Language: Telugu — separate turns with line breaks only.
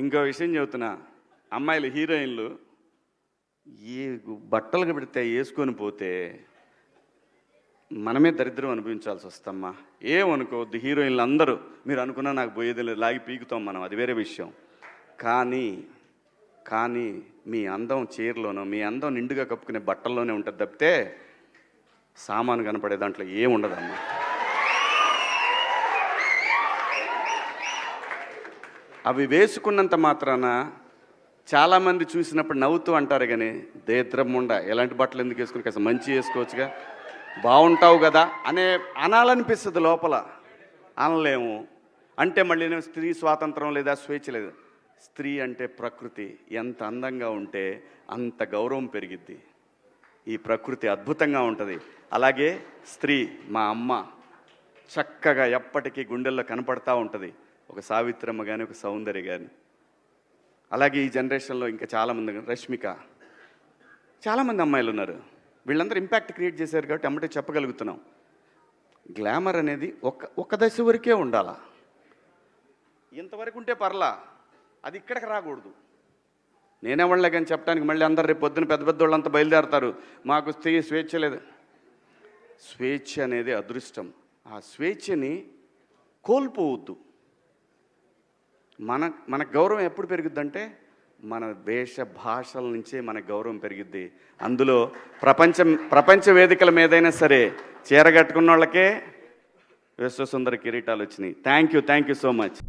ఇంకో విషయం చెబుతున్నా, అమ్మాయిలు హీరోయిన్లు ఏ బట్టలు పెడితే వేసుకొని పోతే మనమే దరిద్రం అనిపించాల్సి వస్తమ్మా. ఏమనుకోవద్దు, హీరోయిన్లు అందరూ మీరు అనుకున్నా నాకు పోయేది లేదు, లాగి పీకుతాం మనం, అది వేరే విషయం. కానీ మీ అందం చీరలోనో, మీ అందం నిండుగా కప్పుకునే బట్టల్లోనే ఉంటుంది తప్పితే సామాను కనపడే దాంట్లో ఏముండదమ్మా. అవి వేసుకున్నంత మాత్రాన చాలామంది చూసినప్పుడు నవ్వుతూ అంటారు, కానీ దేద్రముండ ఎలాంటి బట్టలు ఎందుకు వేసుకుని కాస్త మంచి వేసుకోవచ్చుగా, బాగుంటావు కదా అనాలనిపిస్తుంది లోపల, అనలేము. అంటే మళ్ళీ నేను స్త్రీ స్వాతంత్రం లేదా స్వేచ్ఛ లేదు. స్త్రీ అంటే ప్రకృతి, ఎంత అందంగా ఉంటే అంత గౌరవం పెరిగిద్ది. ఈ ప్రకృతి అద్భుతంగా ఉంటుంది. అలాగే స్త్రీ మా అమ్మ చక్కగా ఎప్పటికీ గుండెల్లో కనపడతా ఉంటుంది, ఒక సావిత్రమ్మ కానీ ఒక సౌందర్య కానీ. అలాగే ఈ జనరేషన్లో ఇంకా చాలామంది, రష్మిక, చాలామంది అమ్మాయిలు ఉన్నారు. వీళ్ళందరూ ఇంపాక్ట్ క్రియేట్ చేశారు కాబట్టి అమ్మటే చెప్పగలుగుతున్నాం. గ్లామర్ అనేది ఒక దశ వరకే ఉండాలా, ఇంతవరకు ఉంటే పర్లా, అది ఇక్కడికి రాకూడదు. నేనేవాళ్ళే కానీ చెప్పడానికి మళ్ళీ అందరు రేపు పొద్దున పెద్ద పెద్ద వాళ్ళంతా బయలుదేరతారు, మాకు స్వేచ్ఛ లేదు. స్వేచ్ఛ అనేది అదృష్టం. ఆ స్వేచ్ఛని కోల్పోవద్దు. మన గౌరవం ఎప్పుడు పెరుగుద్దంటే మన వేష భాషల నుంచే మన గౌరవం పెరిగిద్ది. అందులో ప్రపంచ వేదికల మీదైనా సరే చీర కట్టుకున్న వాళ్ళకే విశ్వసుందర కిరీటాలు వచ్చినాయి. Thank you so much.